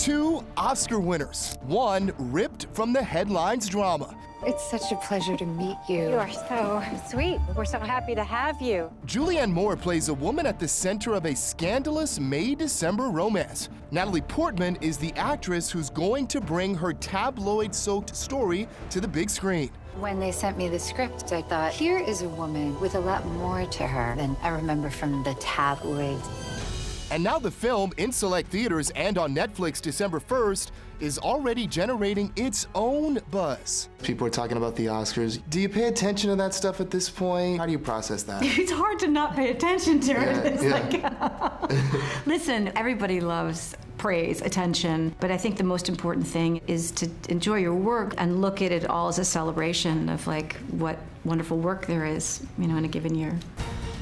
Two Oscar winners, one ripped from the headlines drama. It's such a pleasure to meet you. You are so sweet. We're so happy to have you. Julianne Moore plays a woman at the center of a scandalous May-December romance. Natalie Portman is the actress who's going to bring her tabloid-soaked story to the big screen. When they sent me the script, I thought, here is a woman with a lot more to her than I remember from the tabloids. And now the film, in select theaters and on Netflix December 1st, is already generating its own buzz. People are talking about the Oscars. Do you pay attention to that stuff at this point? How do you process that? It's hard to not pay attention to it. It's yeah. like, listen, everybody loves praise, attention, but I think the most important thing is to enjoy your work and look at it all as a celebration of like what wonderful work there is, you know, in a given year.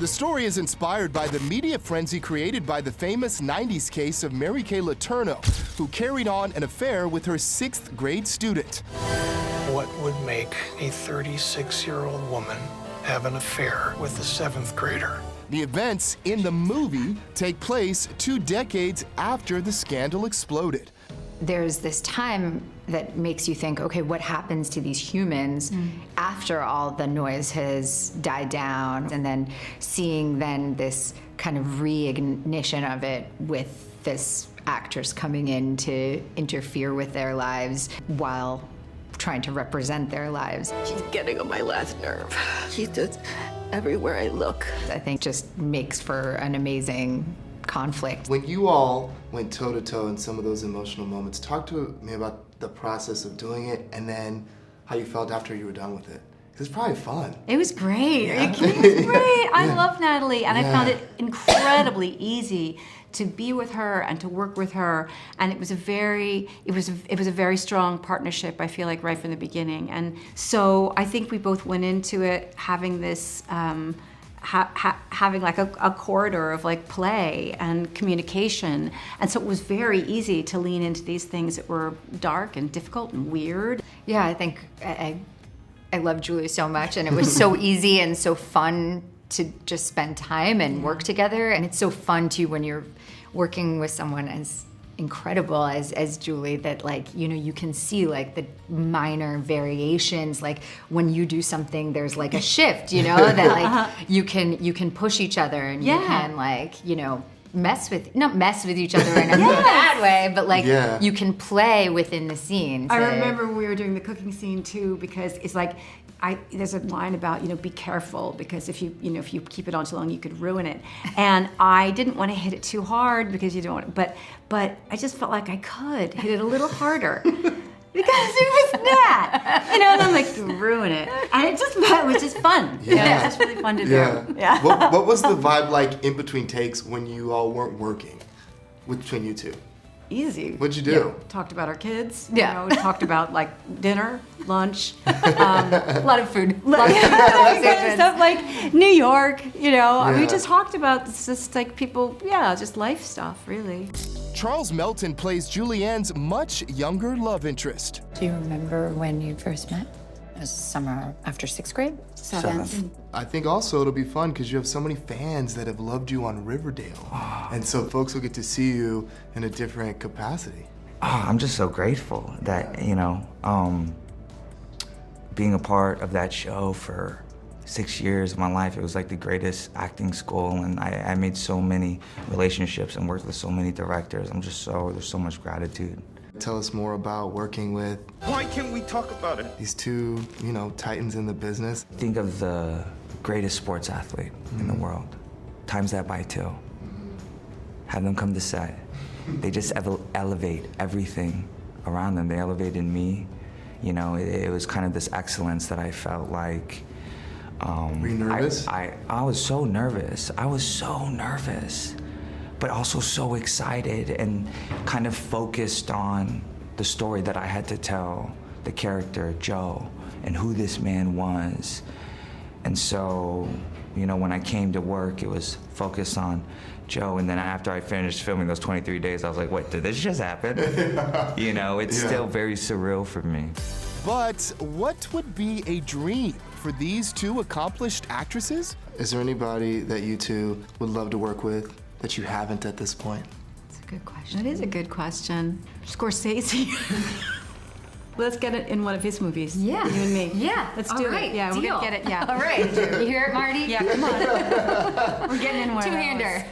The story is inspired by the media frenzy created by the famous 90s case of Mary Kay Letourneau, who carried on an affair with her 6th grade student. What would make a 36-year-old woman have an affair with a 7th grader? The events in the movie take place 2 decades after the scandal exploded. There's this time that makes you think, okay, what happens to these humans after all the noise has died down? And then seeing then this kind of reignition of it with this actress coming in to interfere with their lives while trying to represent their lives. He's getting on my last nerve. He's just everywhere I look. I think just makes for an amazing conflict. When you all went toe-to-toe in some of those emotional moments, talk to me about the process of doing it and then how you felt after you were done with it. It's probably fun. It was great. Yeah. It was great. I love Natalie, and Yeah. I found it incredibly easy to be with her and to work with her. And it was a very strong partnership. I feel like right from the beginning. And so I think we both went into it having this. Having like a corridor of like play and communication. And so it was very easy to lean into these things that were dark and difficult and weird. Yeah, I think I love Julie so much, and it was so easy and so fun to just spend time and work together. And it's so fun too when you're working with someone as incredible as Julie, that like, you know, you can see like the minor variations, like when you do something there's like a shift, you know, that like you can push each other and you can like, you know, not mess with each other in a bad way, but like you can play within the scenes. I remember we were doing the cooking scene too, because it's like there's a line about, you know, be careful, because if you keep it on too long, you could ruin it. And I didn't want to hit it too hard because you don't want it, but I just felt like I could hit it a little harder. Because it was that, you know, and I'm like, ruin it. And it was just fun. Yeah. It was just really fun to do. Yeah. What was the vibe like in between takes when you all weren't working between you two? Easy. What'd you do? Yeah. Talked about our kids. Yeah. You know, talked about like dinner, lunch, a lot of food. Stuff like New York, you know. We just talked about just like people, just life stuff, really. Charles Melton plays Julianne's much younger love interest. Do you remember when you first met? It was summer after 6th grade? 7th. I think also it'll be fun because you have so many fans that have loved you on Riverdale. And so folks will get to see you in a different capacity. Oh, I'm just so grateful that, you know, being a part of that show for 6 years of my life, it was like the greatest acting school, and I made so many relationships and worked with so many directors. There's so much gratitude. Tell us more about working with... Why can't we talk about it? These two, you know, titans in the business. Think of the greatest sports athlete in the world. Times that by 2. Have them come to set. They just elevate everything around them. They elevated me. You know, it was kind of this excellence that I felt like... Were you nervous? I was so nervous. But also so excited and kind of focused on the story that I had to tell, the character, Joe, and who this man was. And so, you know, when I came to work, it was focused on Joe, and then after I finished filming those 23 days, I was like, wait, did this just happen? You know, it's still very surreal for me. But what would be a dream for these two accomplished actresses? Is there anybody that you two would love to work with that you haven't at this point? It's a good question. That is a good question. Scorsese. Let's get it in one of his movies. Yeah. You and me. Yeah. Let's All do right. it. Yeah, we're Deal. gonna get it. Yeah. All right. You hear it, Marty? Yeah, come on. We're getting in one. Two-hander.